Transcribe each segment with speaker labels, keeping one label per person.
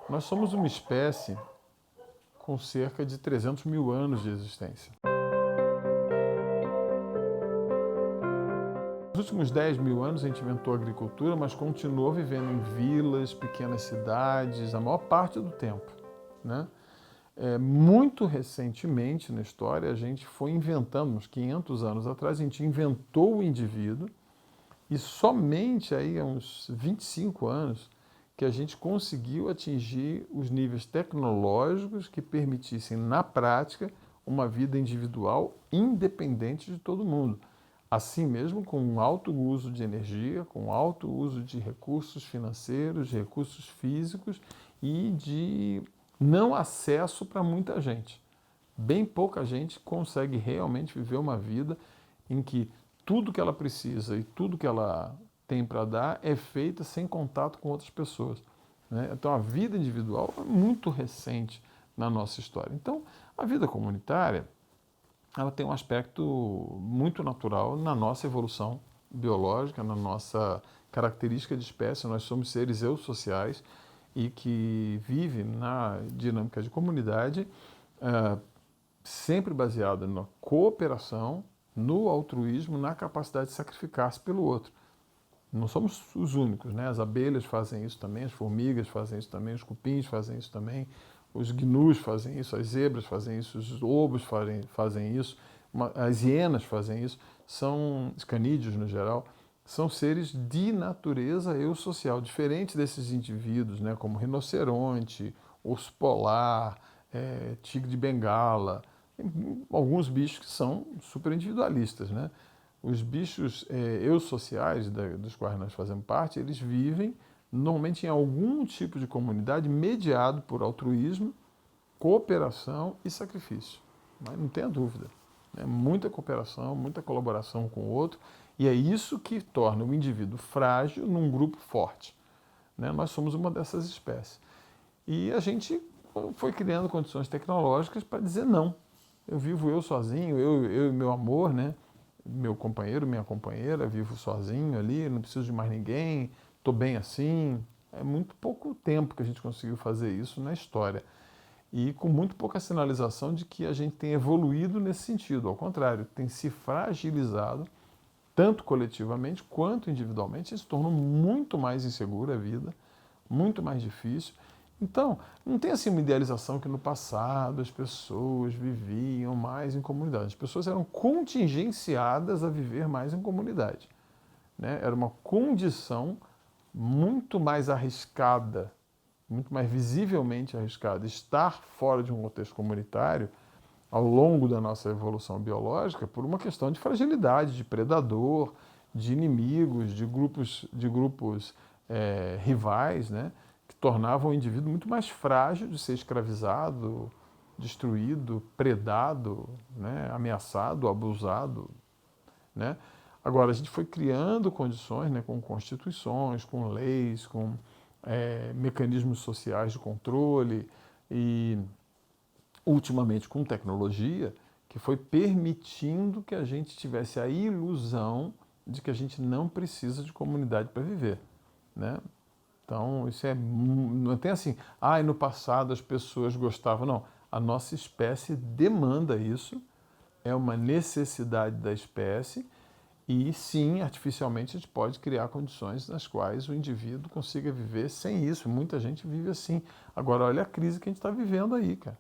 Speaker 1: Nós somos uma espécie com cerca de 300 mil anos de existência. Nos últimos 10 mil anos a gente inventou a agricultura, mas continuou vivendo em vilas, pequenas cidades, a maior parte do tempo, né? Muito recentemente na história a gente foi inventando, uns 500 anos atrás, a gente inventou o indivíduo e somente aí há uns 25 anos que a gente conseguiu atingir os níveis tecnológicos que permitissem, na prática, uma vida individual independente de todo mundo. Assim mesmo, com um alto uso de energia, com alto uso de recursos financeiros, de recursos físicos e de não acesso para muita gente. Bem pouca gente consegue realmente viver uma vida em que tudo que ela precisa e tudo que ela tem para dar é feita sem contato com outras pessoas, né? Então a vida individual é muito recente na nossa história. Então a vida comunitária ela tem um aspecto muito natural na nossa evolução biológica, na nossa característica de espécie. Nós somos seres eusociais e que vivem na dinâmica de comunidade, sempre baseada na cooperação, no altruísmo, na capacidade de sacrificar-se pelo outro. Não somos os únicos, né? As abelhas fazem isso também, as formigas fazem isso também, os cupins fazem isso também, os gnus fazem isso, as zebras fazem isso, os lobos fazem isso, as hienas fazem isso, são os canídeos no geral, são seres de natureza eusocial, diferentes desses indivíduos, né? Como rinoceronte, urso polar, tigre de Bengala, alguns bichos que são super individualistas, né? Os bichos eusociais, dos quais nós fazemos parte, eles vivem normalmente em algum tipo de comunidade mediado por altruísmo, cooperação e sacrifício. Mas não tenha dúvida. Né? Muita cooperação, muita colaboração com o outro, e é isso que torna o indivíduo frágil num grupo forte. Né? Nós somos uma dessas espécies. E a gente foi criando condições tecnológicas para dizer não. Eu vivo eu sozinho, eu e meu amor, né? Meu companheiro, minha companheira, vivo sozinho ali, não preciso de mais ninguém, estou bem assim. É muito pouco tempo que a gente conseguiu fazer isso na história. E com muito pouca sinalização de que a gente tem evoluído nesse sentido. Ao contrário, tem se fragilizado, tanto coletivamente quanto individualmente, e se tornou muito mais insegura a vida, muito mais difícil. Então, não tem assim uma idealização que no passado as pessoas viviam mais em comunidade. As pessoas eram contingenciadas a viver mais em comunidade, né? Era uma condição muito mais arriscada, muito mais visivelmente arriscada, estar fora de um contexto comunitário ao longo da nossa evolução biológica por uma questão de fragilidade, de predador, de inimigos, de grupos rivais, né, que tornavam o indivíduo muito mais frágil de ser escravizado, destruído, predado, né, ameaçado, abusado, né? Agora, a gente foi criando condições, né, com constituições, com leis, com mecanismos sociais de controle e ultimamente com tecnologia, que foi permitindo que a gente tivesse a ilusão de que a gente não precisa de comunidade para viver, né? Então, isso não tem assim, no passado as pessoas gostavam, não. A nossa espécie demanda isso, é uma necessidade da espécie e sim, artificialmente a gente pode criar condições nas quais o indivíduo consiga viver sem isso. Muita gente vive assim. Agora, olha a crise que a gente está vivendo aí, cara.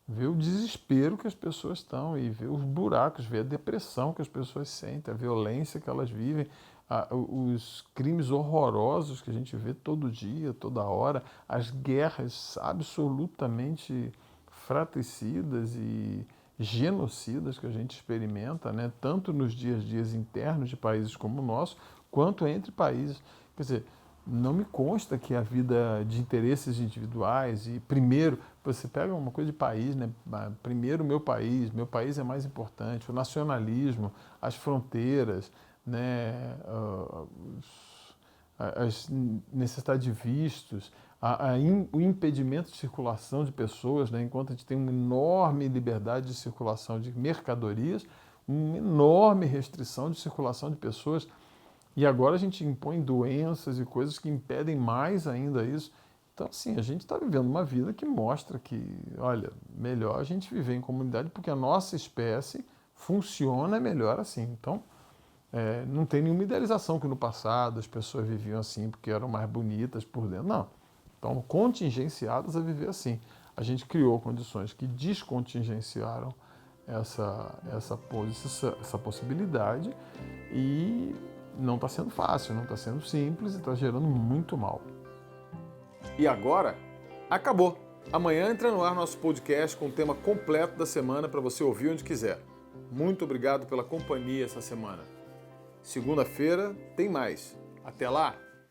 Speaker 1: Vê o desespero que as pessoas estão e vê os buracos, vê a depressão que as pessoas sentem, a violência que elas vivem, os crimes horrorosos que a gente vê todo dia, toda hora, as guerras absolutamente fratricidas e genocidas que a gente experimenta, né, tanto nos dias a dias internos de países como o nosso, quanto entre países. Quer dizer, não me consta que a vida de interesses individuais e primeiro, você pega uma coisa de país, né? Primeiro meu país é mais importante, o nacionalismo, as fronteiras, né? As necessidades de vistos, o impedimento de circulação de pessoas, né? Enquanto a gente tem uma enorme liberdade de circulação de mercadorias, uma enorme restrição de circulação de pessoas. E agora a gente impõe doenças e coisas que impedem mais ainda isso. Então, assim, a gente está vivendo uma vida que mostra que, olha, melhor a gente viver em comunidade porque a nossa espécie funciona melhor assim. Então, não tem nenhuma idealização que no passado as pessoas viviam assim porque eram mais bonitas por dentro. Não. Estão contingenciadas a viver assim. A gente criou condições que descontingenciaram essa possibilidade e não está sendo fácil, não está sendo simples e está gerando muito mal.
Speaker 2: E agora, acabou! Amanhã entra no ar nosso podcast com o tema completo da semana para você ouvir onde quiser. Muito obrigado pela companhia essa semana. Segunda-feira tem mais. Até lá!